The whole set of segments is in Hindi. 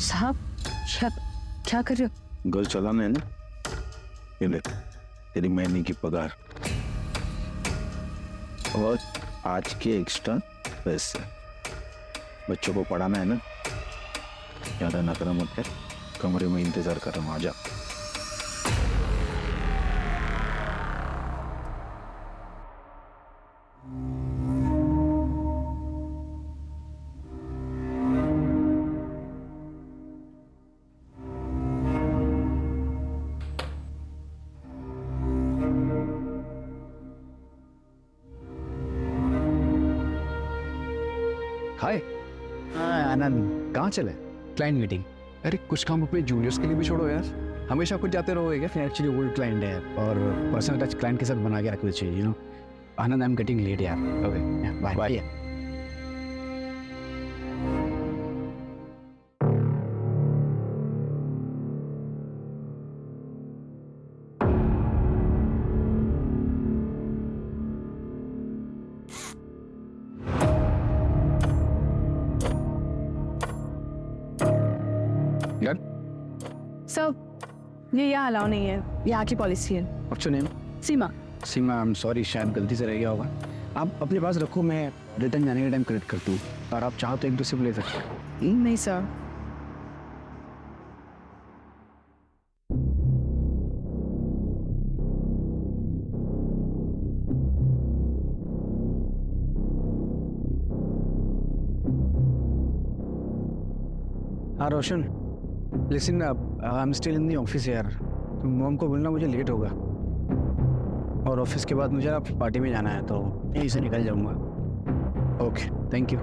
साहब क्या क्या कर रहे हो? घर चलाना है ना, ये ले तेरी महीने की पगार और आज के एक्स्ट्रा पैसे। बच्चों को पढ़ाना है ना, ज्यादा नखरा मत कर, कमरे में इंतजार कर रहा हूँ, आजा। हाय। हाँ आनंद, कहाँ चले? Client meeting. अरे कुछ काम अपने जूनियर्स के लिए भी छोड़ो यार, हमेशा कुछ जाते रहोगे क्या? एक्चुअली ओल्ड क्लाइंट है और पर्सनल टच क्लाइंट के साथ बना के रखना चाहिए, you know. Anand, I am getting late यार। Okay bye bye. सब ये यहाँ अलाउ नहीं है, यहाँ की पॉलिसी है। What's your name? Seema. Seema, I am sorry, शायद गलती से रह गया होगा। आप अपने पास रखो, मैं रिटर्न जाने के टाइम क्रेडिट करता हूँ, और आप चाहो तो एक दो सिप ले सकते हो। नहीं सर। हाँ Roshan, listen, I am still in the office यार, तो मॉम को बोलना मुझे लेट होगा, और ऑफिस के बाद मुझे ना पार्टी में जाना है, तो यहीं से निकल जाऊंगा। Okay thank you.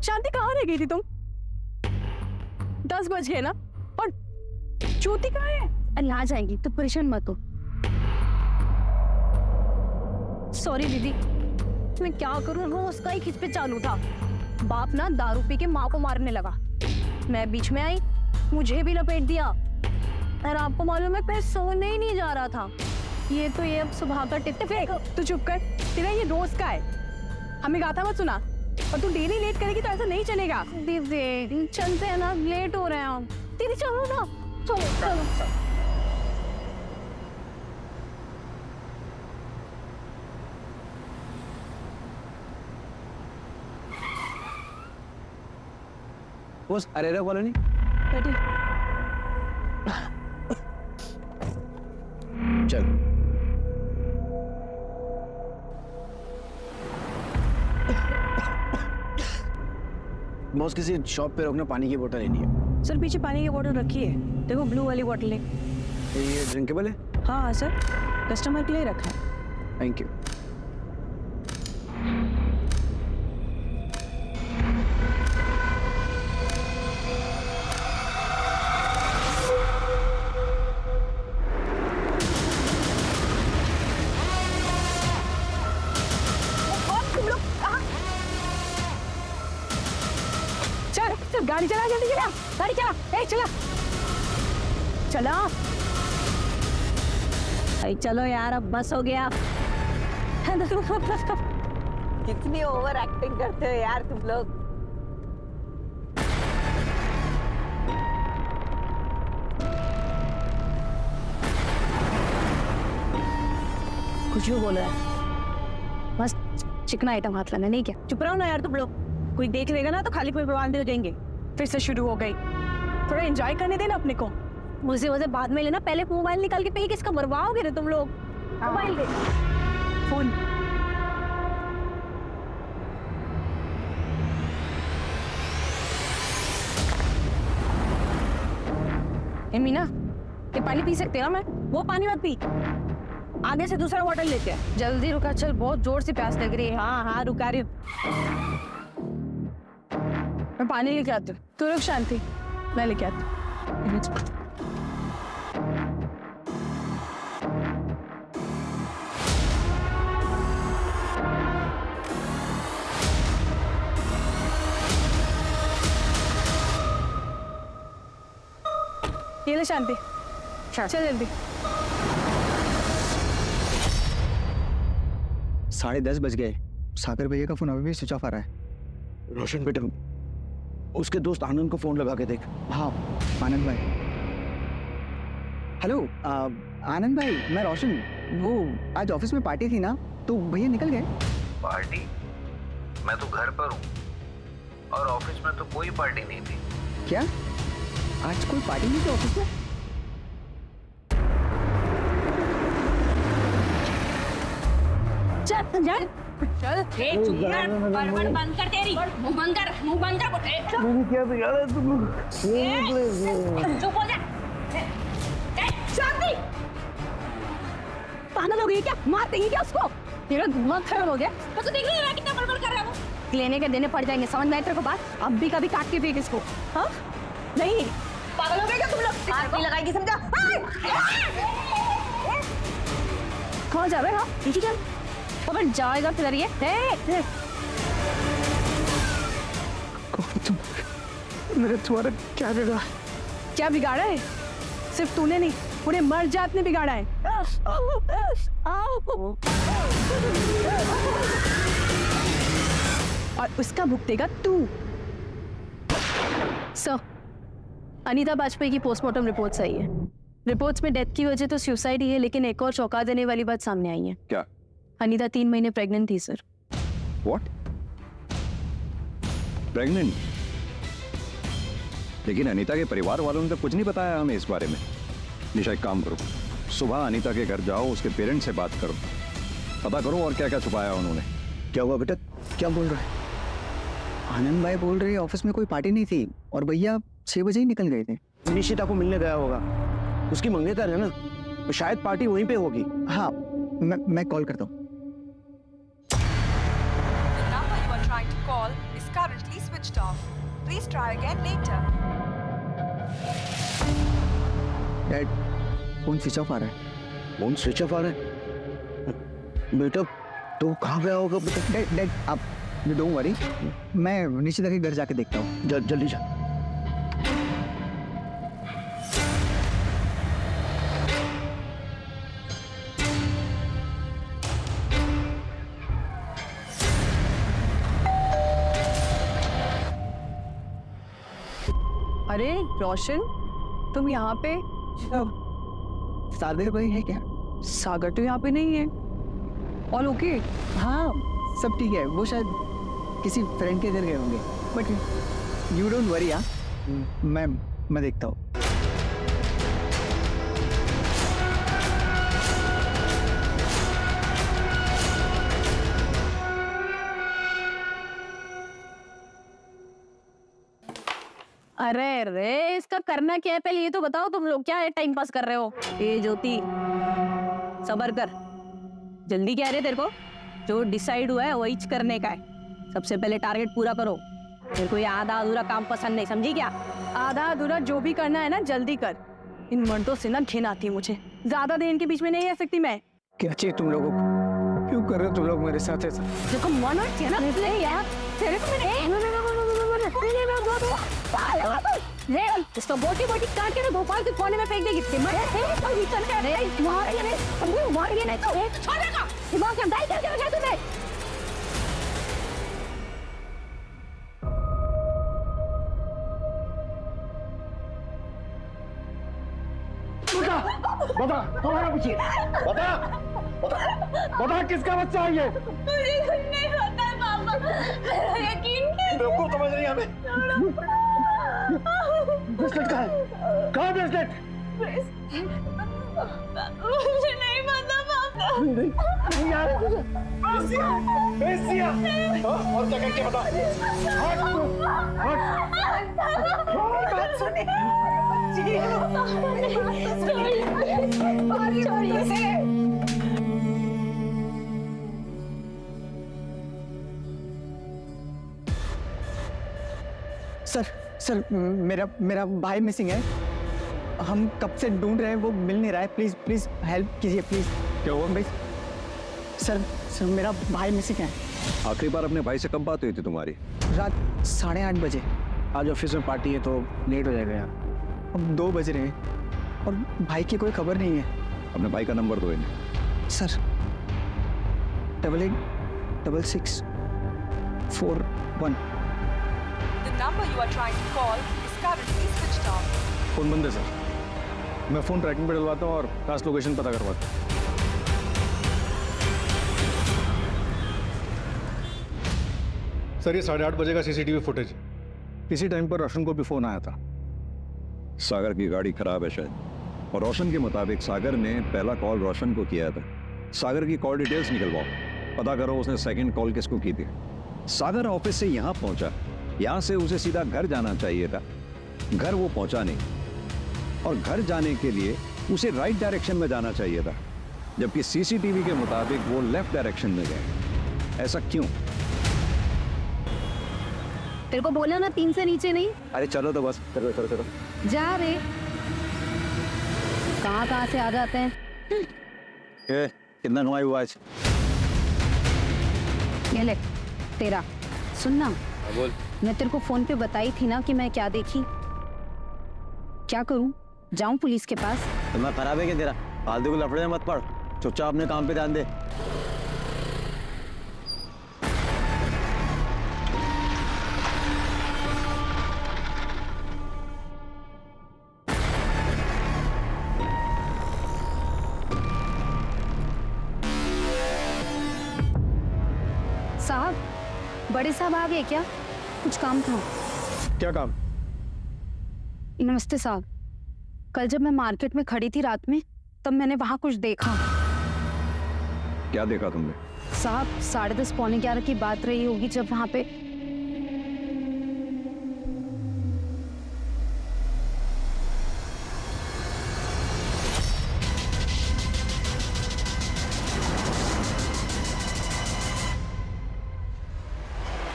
शांति कहाँ रह गई थी तुम? 10 बज गए ना, और ज्योति कहाँ है? अरे आ जाएगी, तो परेशान मत हो। सॉरी दीदी, मैं क्या करूं, वो उसका ही खिस पे चालू था। बाप ना दारू पी के माँ को मारने लगा, मैं बीच में आई, मुझे भी लपेट दिया, और आपको मालूम है मैं सोने ही नहीं जा रहा था। ये तो ये अब सुबह का टिट्टे फेंक। तू चुप कर, तेरा ये रोज का है, हमें गाथा मत सुना। और तू डेली लेट करेगी तो ऐसा नहीं चलेगा। दीदी चलते हैं ना, लेट हो रहे हैं हम। दीदी चलो ना, चलो चलो। बस अरेरा कॉलोनी। चल बॉस, किसी शॉप पे रोकना, पानी की बोतल लेनी है। सर पीछे पानी की बोतल रखी है, देखो ब्लू वाली बोतल है। ये ड्रिंकेबल है? हाँ हाँ सर, कस्टमर के लिए रखा है। Thank you. चल गाड़ी चला, जल्दी चला, गाड़ी चला, ए चला चला। अरे चलो यार, अब बस हो गया। कितनी ओवर एक्टिंग करते हो यार तुम लोग। कुछ भी बोलो यार, बस चिकना आइटम हाथ लाना, नहीं क्या? चुप रहो ना यार तुम लोग, कोई देख लेगा ना तो खाली कोई बवाल हो जाएंगे। फिर से शुरू हो गई, थोड़ा एंजॉय करने देना अपने को। मुझे वजह बाद में लेना, पहले मोबाइल निकाल के पे किसका मरवाओगे ना तुम लोग। मोबाइल दे, फोन। ए मीना, ये पानी पी सकते ना? मैं वो पानी मत पी, आगे से दूसरा बॉटल लेते हैं। जल्दी रुका, चल बहुत जोर से प्यास लग रही है। हाँ हाँ रुका रही हूँ, मैं पानी लेके आती हूँ। तू रुक शांति, मैं लेके आती हूँ। ले शांति, चल जल्दी। 10:30 बज गए। सागर भैया का फोन अभी भी स्विच ऑफ आ रहा है। रोशन बेटा, उसके दोस्त आनंद को फोन लगा के देख। हाँ आनंद भाई। हेलो आनंद भाई, मैं रोशन। वो आज ऑफिस में पार्टी थी ना, तो भैया निकल गए। पार्टी? मैं तो घर पर हूँ और ऑफिस में तो कोई पार्टी नहीं थी। क्या आज कोई पार्टी नहीं थी ऑफिस में? चल चल चल। बड़बड़ बंद कर, तेरी मुंह बंद कर, मुंह बंद कर। क्या बिगाड़ा तुम लोग? चुप हो जा। शांति। पागल हो गई क्या? मार देंगी क्या उसको? तेरा दिमाग खराब हो गया? तो देख रही है कितना बड़बड़ कर रहा है वो। लेने के देने पड़ जाएंगे, समझ में आया तेरे को बात? अब भी कभी काट के फेंक इसको। हाँ नहीं, पागल हो गए क्या तुम लोग? आरती लगाएगी समझा? कहाँ जा रहे हो? पीछे चल। और जाएगा किधर ये? मेरे तुम्हारा क्या बिगाड़ा? क्या बिगाड़ा है? सिर्फ तूने नहीं, पूरे मर्द जात ने बिगाड़ा है। और उसका भुगतेगा तू। सर, अनीता बाजपेयी की पोस्टमार्टम रिपोर्ट सही है। रिपोर्ट्स में डेथ की वजह तो सुसाइड ही है, लेकिन एक और चौंका देने वाली बात सामने आई है। क्या? अनीता 3 महीने प्रेग्नेंट थी सर। व्हाट? प्रेग्नेंट? लेकिन अनीता के परिवार वालों ने तो कुछ नहीं बताया हमें इस बारे में। निशा, एक काम करो, सुबह अनीता के घर जाओ, उसके पेरेंट्स से बात करो, पता करो और क्या क्या छुपाया उन्होंने। क्या हुआ बेटा, क्या बोल रहा है? आनंद भाई बोल रहे ऑफिस में कोई पार्टी नहीं थी और भैया 6 बजे ही निकल गए थे। निशिता को मिलने गया होगा, उसकी मंगेतर है ना, तो शायद पार्टी वहीं पे होगी। हाँ मैं कॉल करता हूँ। The number you are trying to call is currently switched off. Please try again later. Dad, phone switch off आ रहा है। फोन स्विच ऑफ आ रहा है? बेटा तो कहाँ गया होगा बेटा? डैड आप डोंट वरी, मैं निशिता के घर जाके देखता हूँ। जल्दी जा। अरे रोशन, तुम यहाँ पे? सागर भाई है क्या? सागर तो यहाँ पे नहीं है। All okay? हाँ सब ठीक है, वो शायद किसी फ्रेंड के घर गए होंगे, बट यू डोंट वरी। हाँ मैं देखता हूँ। अरे रे, इसका करना क्या है पहले ये तो बताओ। तुम लोग क्या है टाइम पास कर रहे हो? ए ज्योति, सबर कर। जल्दी क्या है तेरे को? जो डिसाइड हुआ है वही करने का है। सबसे पहले टारगेट पूरा करो। मेरे को ये आधा अधूरा काम पसंद नहीं, समझी क्या? आधा अधूरा जो भी करना है ना जल्दी कर। इन मर्दों से ना घिन आती है मुझे। ज्यादा देर इनके बीच में नहीं रह सकती मैं। क्या चाहिए तुम लोगों को? क्यों कर रहे हो तुम लोग मेरे साथ ऐसा? देखो मन और ना नहीं यार, तेरे को इसको बोटी बोटी काट के ना भोपाल के कोने में फेंक देगी। दिमाग में डाल करके रखा तूने। बता तुम्हारा पीछे, बता बता किसका बच्चा है ये? मुझे कुछ नहीं पता है पापा, मेरा यकीन नहीं। बिल्कुल समझ नहीं हमें। ब्रेसलेट कहाँ है? कहाँ ब्रेसलेट? मुझे नहीं पता पापा। नहीं यार, बेसिया और क्या करके बता। हट बात सुनिए। छोड़िए उसे। सर मेरा भाई मिसिंग है। हम कब से ढूंढ रहे हैं, वो मिल नहीं रहा है। प्लीज प्लीज हेल्प कीजिए प्लीज। क्या हुआ भाई? सर मेरा भाई मिसिंग है। आखिरी बार अपने भाई से कब बात हुई थी तुम्हारी? रात 8:30 बजे। आज ऑफिस में पार्टी है तो लेट हो जाएगा यार। अब 2 बज रहे हैं। और भाई की कोई खबर नहीं है। अपने भाई का नंबर दो इन्हें। Sir 886641। The number you are trying to call is currently switched off. Phone बंद है सर। मैं फ़ोन ट्रैकिंग पे डलवाता हूँ और लास्ट लोकेशन पता करवाता हूँ। सर ये 8:30 बजे का सीसीटीवी फुटेज। इसी टाइम पर रोशन को भी फ़ोन आया था। सागर की गाड़ी खराब है शायद, और रोशन के मुताबिक सागर ने पहला कॉल रोशन को किया था। सागर की कॉल डिटेल्स निकलवाओ, पता करो उसने सेकंड कॉल किसको की थी। सागर ऑफिस से यहाँ पहुंचा, यहाँ से उसे सीधा घर जाना चाहिए था, घर वो पहुंचा नहीं, और घर जाने के लिए उसे राइट डायरेक्शन में जाना चाहिए था, जबकि सीसीटीवी के मुताबिक वो लेफ्ट डायरेक्शन में गए। ऐसा क्यों? तेरे को बोला ना 3 से नीचे नहीं। अरे चलो तो बस, चलो चलो चलो। जा रे, कहाँ से आ जाते हैं। कितना कमाई हुआ आज? ये ले तेरा। सुनना, बोल। मैं तेरे को फोन पे बताई थी ना कि मैं क्या देखी। क्या करूं? जाऊं पुलिस के पास? तुम्हारा खराब है क्या तेरा? फालतू को लफड़े में मत पड़, चुपचाप अपने काम पे ध्यान दे। साहब, बड़े साहब आ गए क्या? कुछ काम था। क्या काम? नमस्ते साहब, कल जब मैं मार्केट में खड़ी थी रात में, तब मैंने वहां कुछ देखा। क्या देखा तुमने? साहब 10:30 पौने 11 की बात रही होगी जब वहां पे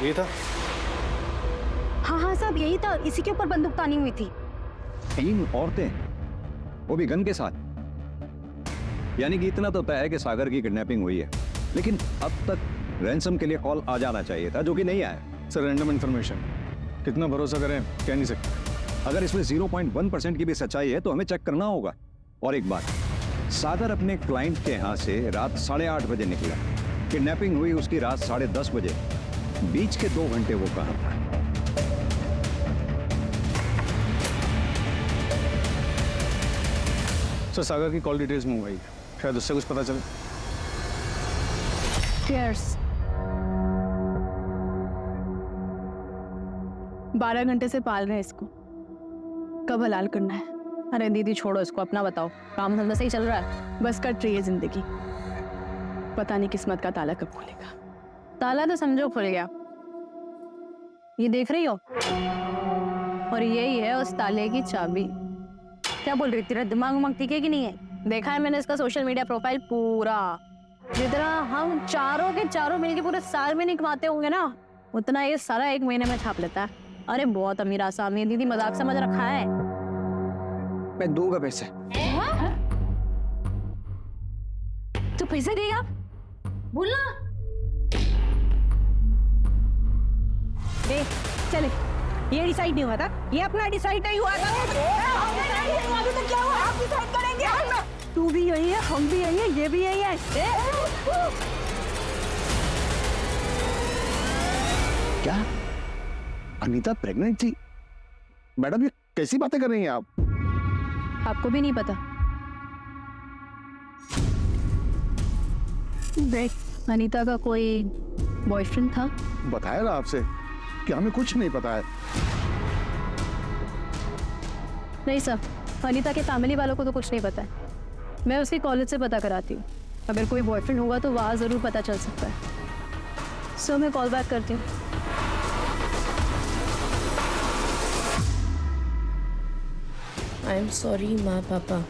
ये था। हाँ साहब, यही था। इसी के ऊपर बंदूक तानी हुई थी। 3 औरतें, वो भी गन के साथ। यानी कि इतना तो तय है कि सागर की किडनैपिंग हुई है, लेकिन अब तक रैंसम के लिए कॉल आ जाना चाहिए था, जो कि नहीं आया। सर रैंडम इन्फॉर्मेशन, कितना भरोसा करें कह नहीं सकते। अगर इसमें 0.1% की भी सच्चाई है तो हमें चेक करना होगा। और एक बात, सागर अपने क्लाइंट के यहाँ से रात 8:30 बजे निकला, किडनैपिंग हुई उसकी रात 10:30 बजे। बीच के 2 घंटे वो कहाँ था? सर सागर की कॉल डिटेल्स मंगवाई, शायद उससे कुछ पता चले। Cheers. 12 घंटे से पाल रहे हैं इसको, कब हलाल करना है? अरे दीदी छोड़ो इसको, अपना बताओ। काम धंधा सही चल रहा है? बस कट रही है जिंदगी, पता नहीं किस्मत का ताला कब खुलेगा। ताला तो समझो खुल गया, ये देख रही हो, और यही है उस ताले की चाबी। क्या बोल रही, तेरा दिमाग उमाग ठीक है कि नहीं है? देखा है मैंने इसका सोशल मीडिया प्रोफाइल पूरा। जितना हम चारों के चारों मिलके पूरे साल में नहीं कमाते होंगे ना, उतना ये सारा 1 महीने में छाप लेता है। अरे बहुत अमीर आसामी है दीदी, मजाक समझ रखा है। मैं दूंगा पैसे। तू पैसे देगा? बोलना। ए, चले, ये डिसाइड नहीं हुआ था, ये अपना डिसाइड नहीं हुआ था। तो क्या हुआ? आप डिसाइड करेंगे। तू भी यही है, हम भी यही है, ये भी यही है। क्या अनीता प्रेग्नेंट थी? मैडम ये कैसी बातें कर रही हैं आप? आपको भी नहीं पता? देख, अनीता का कोई बॉयफ्रेंड था। बताया ना आपसे कि हमें कुछ नहीं पता है। नहीं सर, अनीता के फैमिली वालों को तो कुछ नहीं पता है। मैं उसके कॉलेज से पता कराती हूँ, अगर कोई बॉयफ्रेंड होगा तो वहाँ ज़रूर पता चल सकता है। सो मैं कॉल बैक करती हूँ। आई एम सॉरी माँ पापा।